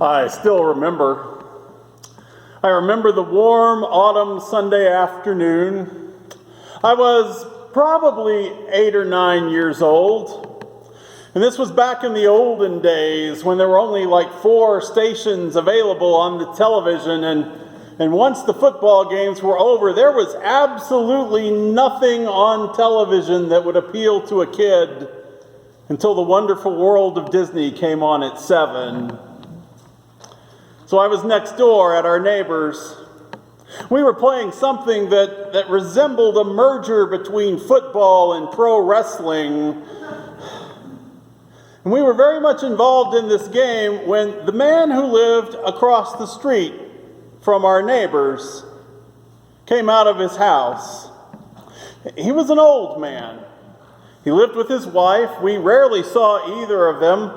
I still remember. I remember the warm autumn Sunday afternoon. I was probably 8 or 9 years old. And this was back in the olden days when there were only like 4 stations available on the television. And once the football games were over, there was absolutely nothing on television that would appeal to a kid until the wonderful world of Disney came on at 7. So I was next door at our neighbor's. We were playing something that resembled a merger between football and pro wrestling. And we were very much involved in this game when the man who lived across the street from our neighbors came out of his house. He was an old man. He lived with his wife. We rarely saw either of them.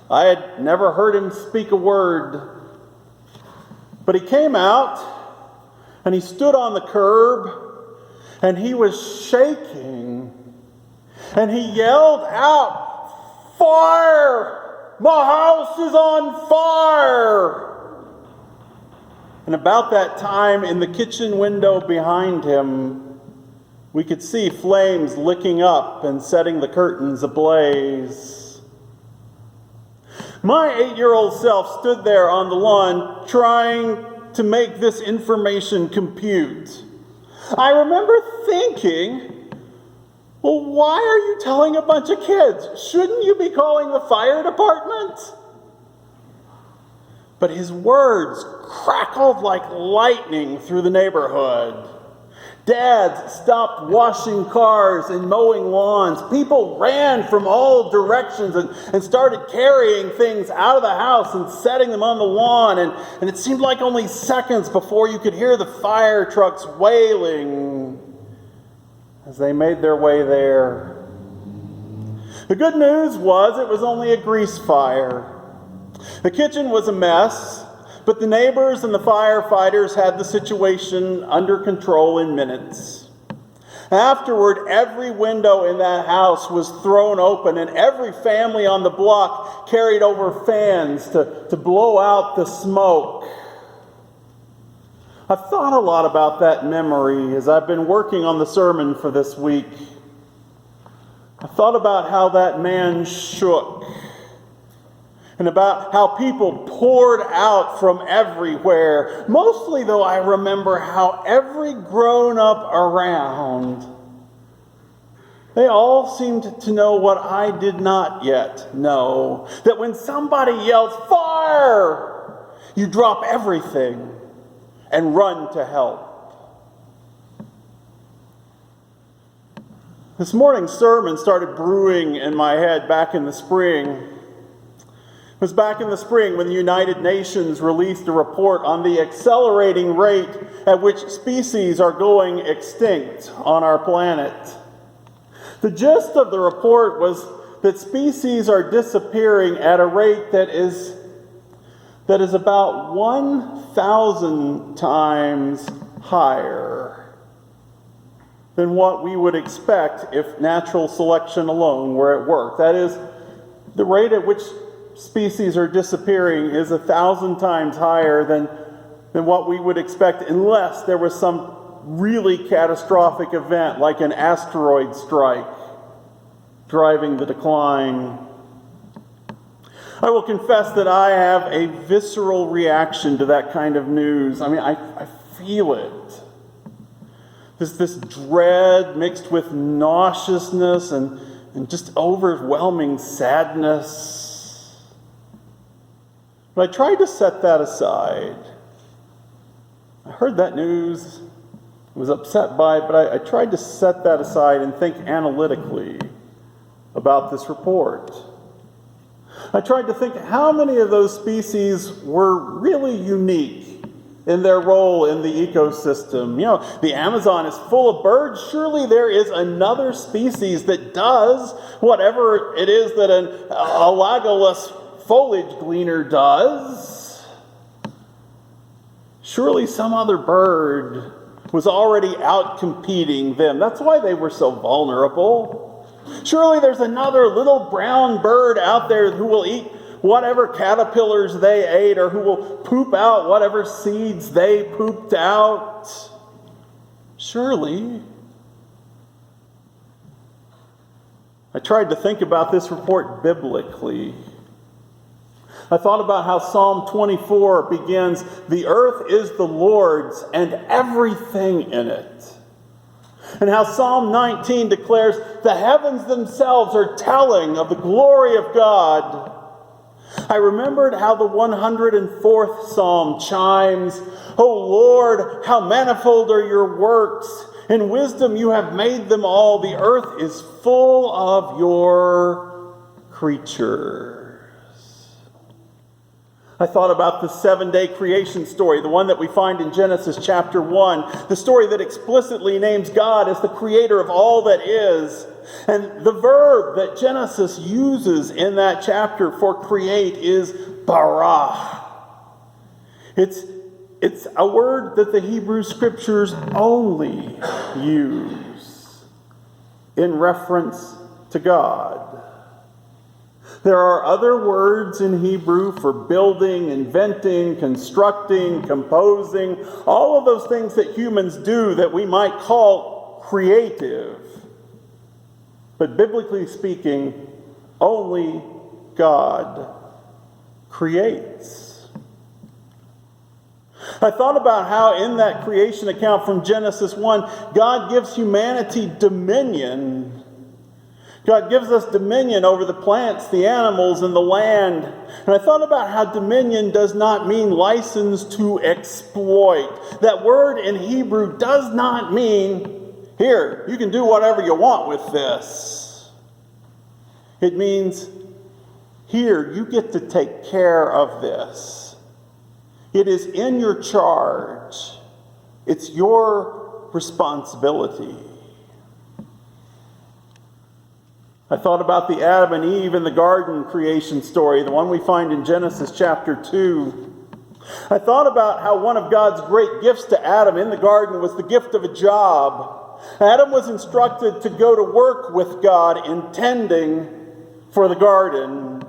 I had never heard him speak a word. But he came out, and he stood on the curb, and he was shaking. And he yelled out, "Fire! My house is on fire!" And about that time, in the kitchen window behind him, we could see flames licking up and setting the curtains ablaze. My 8-year-old self stood there on the lawn trying to make this information compute. I remember thinking, well, why are you telling a bunch of kids? Shouldn't you be calling the fire department? But his words crackled like lightning through the neighborhood. Dads stopped washing cars and mowing lawns. People ran from all directions and started carrying things out of the house and setting them on the lawn. And it seemed like only seconds before you could hear the fire trucks wailing as they made their way there. The good news was it was only a grease fire. The kitchen was a mess, but the neighbors and the firefighters had the situation under control in minutes. Afterward, every window in that house was thrown open, and every family on the block carried over fans to blow out the smoke. I've thought a lot about that memory as I've been working on the sermon for this week. I thought about how that man shook, and about how people poured out from everywhere. Mostly, though, I remember how every grown-up around, they all seemed to know what I did not yet know. That when somebody yells, "Fire!" you drop everything and run to help. This morning's sermon started brewing in my head back in the spring. It was back in the spring when the United Nations released a report on the accelerating rate at which species are going extinct on our planet. The gist of the report was that species are disappearing at a rate that is about 1,000 times higher than what we would expect if natural selection alone were at work. That is, the rate at which species are disappearing is 1,000 times higher than what we would expect unless there was some really catastrophic event like an asteroid strike driving the decline. I will confess that I have a visceral reaction to that kind of news. I mean, I feel it. This dread mixed with nauseousness and just overwhelming sadness. But I tried to set that aside. I heard that news, was upset by it, but I tried to set that aside and think analytically about this report. I tried to think how many of those species were really unique in their role in the ecosystem. You know, the Amazon is full of birds. Surely there is another species that does whatever it is that an alagolus foliage gleaner does. Surely some other bird was already out competing them. That's why they were so vulnerable. Surely there's another little brown bird out there who will eat whatever caterpillars they ate, or who will poop out whatever seeds they pooped out? Surely. I tried to think about this report biblically. I thought about how Psalm 24 begins, "The earth is the Lord's and everything in it." And how Psalm 19 declares, "The heavens themselves are telling of the glory of God." I remembered how the 104th Psalm chimes, "O Lord, how manifold are your works! In wisdom you have made them all. The earth is full of your creatures." I thought about the 7-day creation story, the one that we find in Genesis chapter 1, the story that explicitly names God as the creator of all that is. And the verb that Genesis uses in that chapter for create is bara. It's a word that the Hebrew Scriptures only use in reference to God. There are other words in Hebrew for building, inventing, constructing, composing, all of those things that humans do that we might call creative. But biblically speaking, only God creates. I thought about how in that creation account from Genesis 1, God gives humanity dominion. God gives us dominion over the plants, the animals, and the land. And I thought about how dominion does not mean license to exploit. That word in Hebrew does not mean, here, you can do whatever you want with this. It means, here, you get to take care of this. It is in your charge. It's your responsibility. I thought about the Adam and Eve in the garden creation story, the one we find in Genesis chapter 2. I thought about how one of God's great gifts to Adam in the garden was the gift of a job. Adam was instructed to go to work with God in tending for the garden.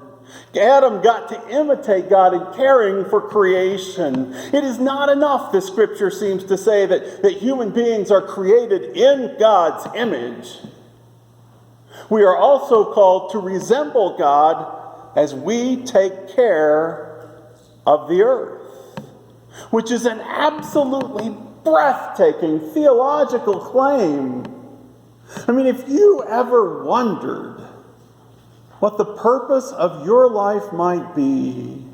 Adam got to imitate God in caring for creation. It is not enough, the Scripture seems to say, that human beings are created in God's image. We are also called to resemble God as we take care of the earth, which is an absolutely breathtaking theological claim. I mean, if you ever wondered what the purpose of your life might be,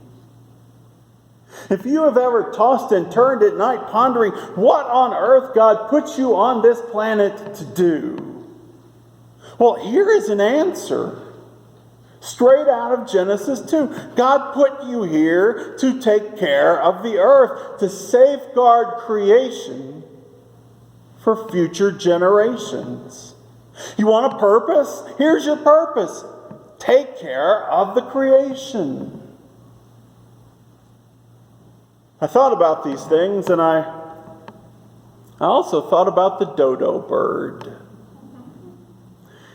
if you have ever tossed and turned at night pondering what on earth God put you on this planet to do, well, here is an answer. Straight out of Genesis 2. God put you here to take care of the earth, to safeguard creation for future generations. You want a purpose? Here's your purpose. Take care of the creation. I thought about these things, and I also thought about the dodo bird.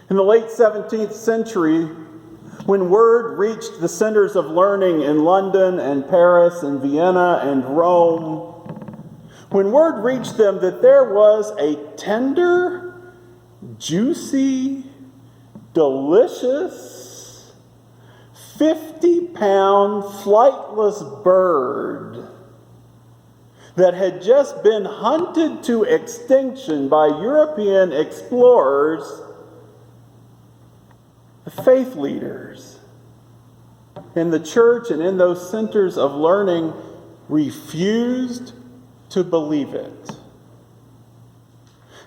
In the late 17th century, when word reached the centers of learning in London and Paris and Vienna and Rome, when word reached them that there was a tender, juicy, delicious, 50-pound flightless bird that had just been hunted to extinction by European explorers, the faith leaders in the church and in those centers of learning refused to believe it.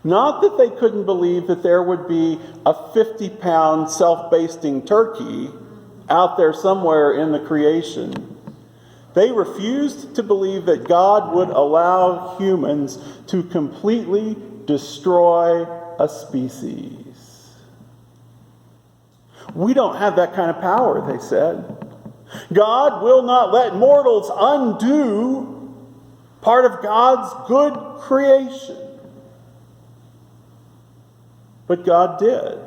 Not that they couldn't believe that there would be a 50-pound self-basting turkey out there somewhere in the creation. They refused to believe that God would allow humans to completely destroy a species. We don't have that kind of power, they said. God will not let mortals undo part of God's good creation. But God did.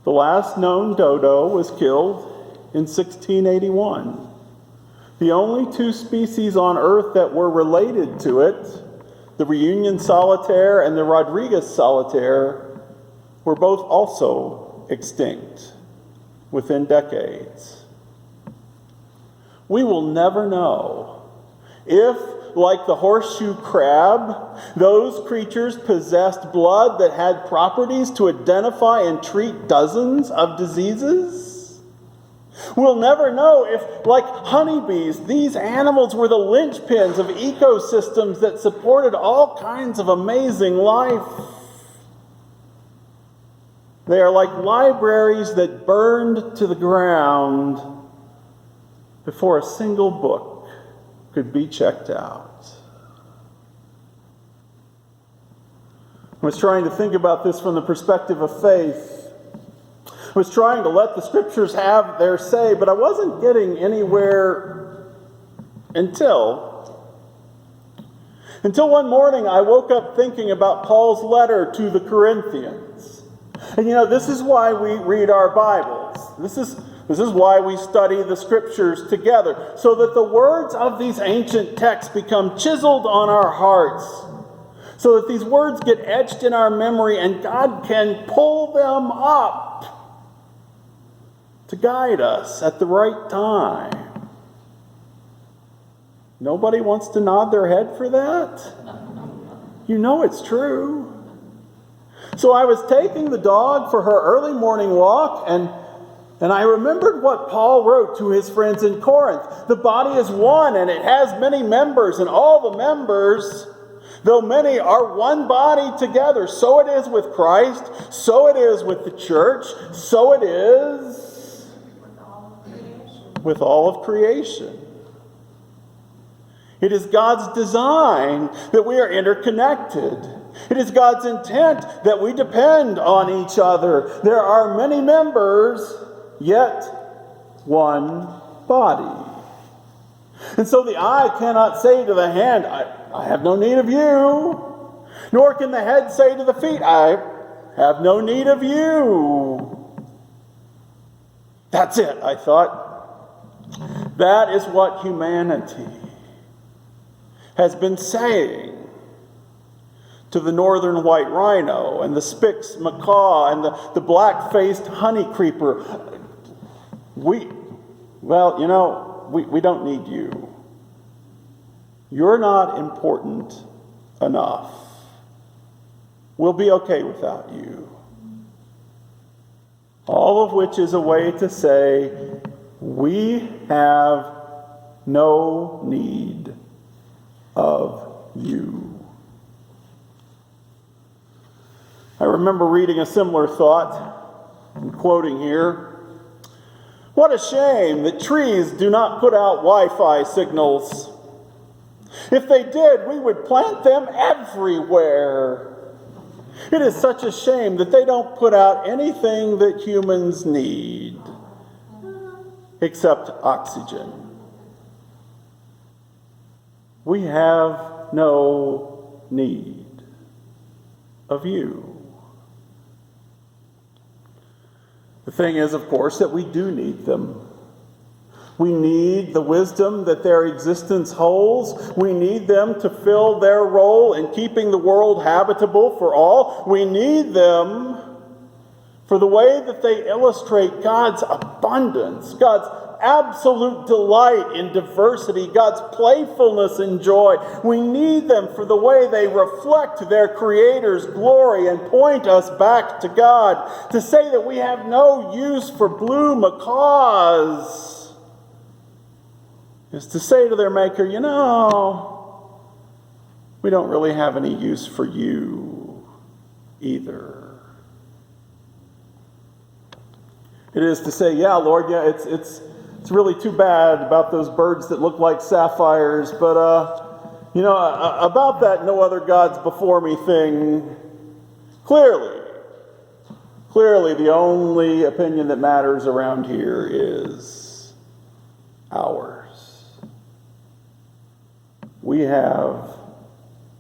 The last known dodo was killed in 1681. The only two species on Earth that were related to it, the Reunion solitaire and the Rodriguez solitaire, were both also extinct within decades. We will never know if, like the horseshoe crab, those creatures possessed blood that had properties to identify and treat dozens of diseases. We'll never know if, like honeybees, these animals were the linchpins of ecosystems that supported all kinds of amazing life. They are like libraries that burned to the ground before a single book could be checked out. I was trying to think about this from the perspective of faith. I was trying to let the scriptures have their say, but I wasn't getting anywhere until one morning I woke up thinking about Paul's letter to the Corinthians. And this is why we read our Bibles. This is why we study the scriptures together, so that the words of these ancient texts become chiseled on our hearts, so that these words get etched in our memory and God can pull them up to guide us at the right time. Nobody wants to nod their head for that? You know it's true. So I was taking the dog for her early morning walk, and I remembered what Paul wrote to his friends in Corinth. The body is one, and it has many members, and all the members, though many, are one body together. So it is with Christ, so it is with the church, so it is with all of creation. It is God's design that we are interconnected. It is God's intent that we depend on each other. There are many members, yet one body. And so the eye cannot say to the hand, I have no need of you. Nor can the head say to the feet, I have no need of you. That's it, I thought. That is what humanity has been saying to the northern white rhino and the Spix macaw and the black-faced honey creeper. We don't need you. You're not important enough. We'll be okay without you. All of which is a way to say, we have no need of you. I remember reading a similar thought, I'm quoting here. What a shame that trees do not put out Wi-Fi signals. If they did, we would plant them everywhere. It is such a shame that they don't put out anything that humans need, except oxygen. We have no need of you. The thing is, of course, that we do need them. We need the wisdom that their existence holds. We need them to fill their role in keeping the world habitable for all. We need them for the way that they illustrate God's abundance, God's absolute delight in diversity, God's playfulness and joy. We need them for the way they reflect their Creator's glory and point us back to God. To say that we have no use for blue macaws is to say to their Maker, we don't really have any use for you either. It is to say, yeah, Lord, it's really too bad about those birds that look like sapphires, but, about that no other gods before me thing, clearly, the only opinion that matters around here is ours. We have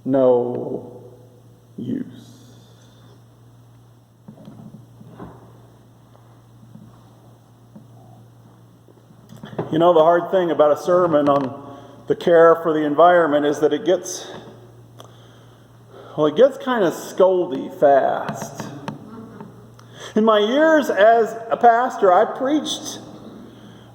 no use. You know, the hard thing about a sermon on the care for the environment is that it gets kind of scoldy fast. In my years as a pastor, I preached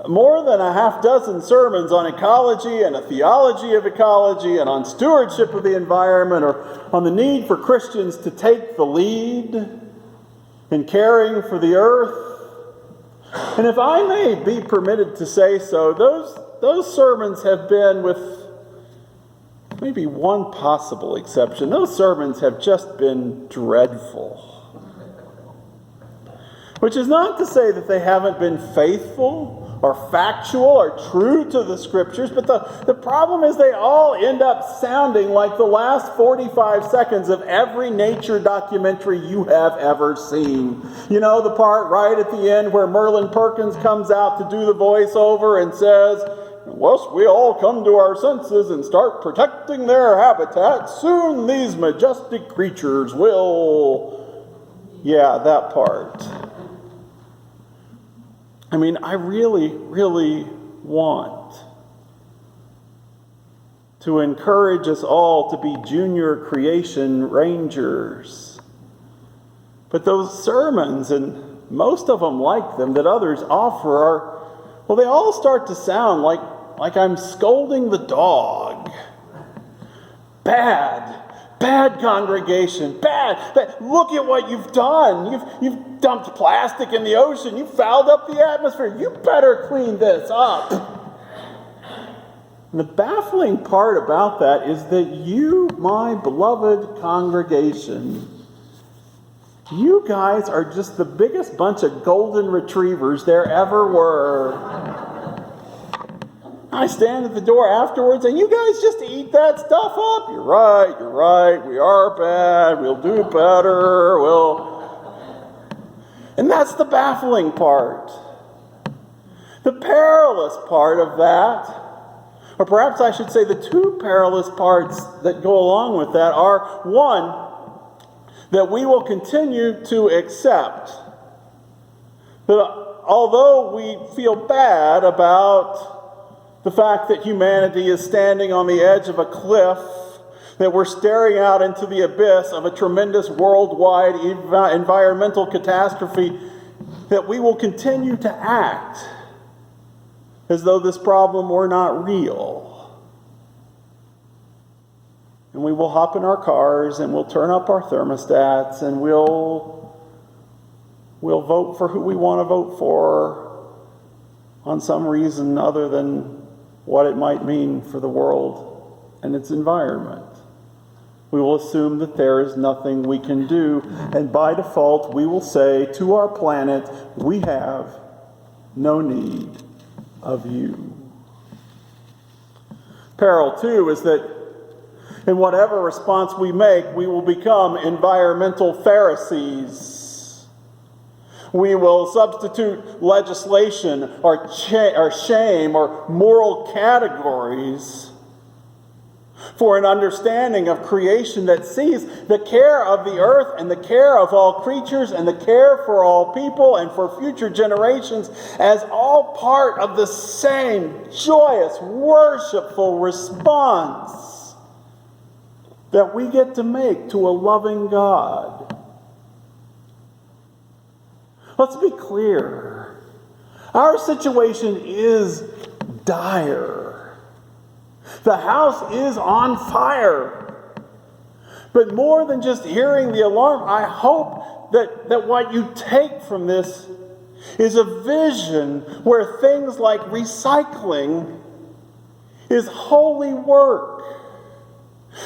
more than a half dozen sermons on ecology and a theology of ecology and on stewardship of the environment, or on the need for Christians to take the lead in caring for the earth. And if I may be permitted to say so, those sermons have been, with maybe one possible exception, those sermons have just been dreadful. Which is not to say that they haven't been faithful or factual or true to the Scriptures, but the problem is they all end up sounding like the last 45 seconds of every nature documentary you have ever seen. You know, the part right at the end where Merlin Perkins comes out to do the voiceover and says, "Once we all come to our senses and start protecting their habitat, soon these majestic creatures will..." Yeah, that part. I mean, I really, really want to encourage us all to be junior creation rangers. But those sermons, and most of them like them, that others offer they all start to sound like I'm scolding the dog. Bad congregation. Bad. Look at what you've done. You've dumped plastic in the ocean. You've fouled up the atmosphere. You better clean this up. And the baffling part about that is that you, my beloved congregation, you guys are just the biggest bunch of golden retrievers there ever were. I stand at the door afterwards, and you guys just eat that stuff up. You're right, we are bad, we'll do better, And that's the baffling part. The perilous part of that, or perhaps I should say the two perilous parts that go along with that, are, one, that we will continue to accept that although we feel bad about the fact that humanity is standing on the edge of a cliff, that we're staring out into the abyss of a tremendous worldwide environmental catastrophe, that we will continue to act as though this problem were not real. And we will hop in our cars and we'll turn up our thermostats and we'll vote for who we want to vote for on some reason other than what it might mean for the world and its environment. We will assume that there is nothing we can do, and by default we will say to our planet, we have no need of you. Peril, too, is that in whatever response we make, we will become environmental Pharisees. We will substitute legislation or shame or moral categories for an understanding of creation that sees the care of the earth and the care of all creatures and the care for all people and for future generations as all part of the same joyous, worshipful response that we get to make to a loving God. Let's be clear. Our situation is dire. The house is on fire. But more than just hearing the alarm, I hope that what you take from this is a vision where things like recycling is holy work.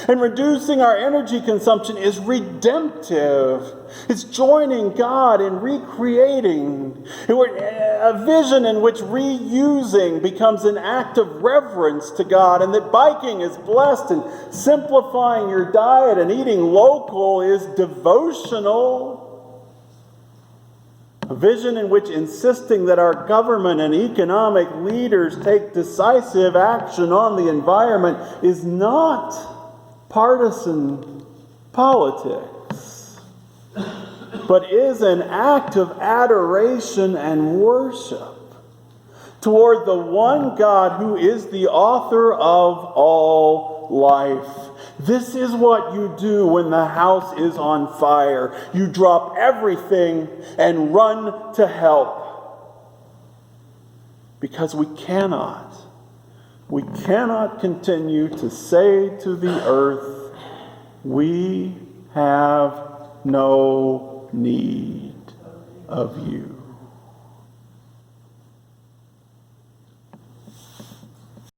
And reducing our energy consumption is redemptive. It's joining God in recreating. A vision in which reusing becomes an act of reverence to God, and that biking is blessed, and simplifying your diet and eating local is devotional. A vision in which insisting that our government and economic leaders take decisive action on the environment is not partisan politics, but is an act of adoration and worship. toward the one God who is the author of all life. This is what you do when the house is on fire. You drop everything and run to help. Because we cannot continue to say to the earth, we have no need of you.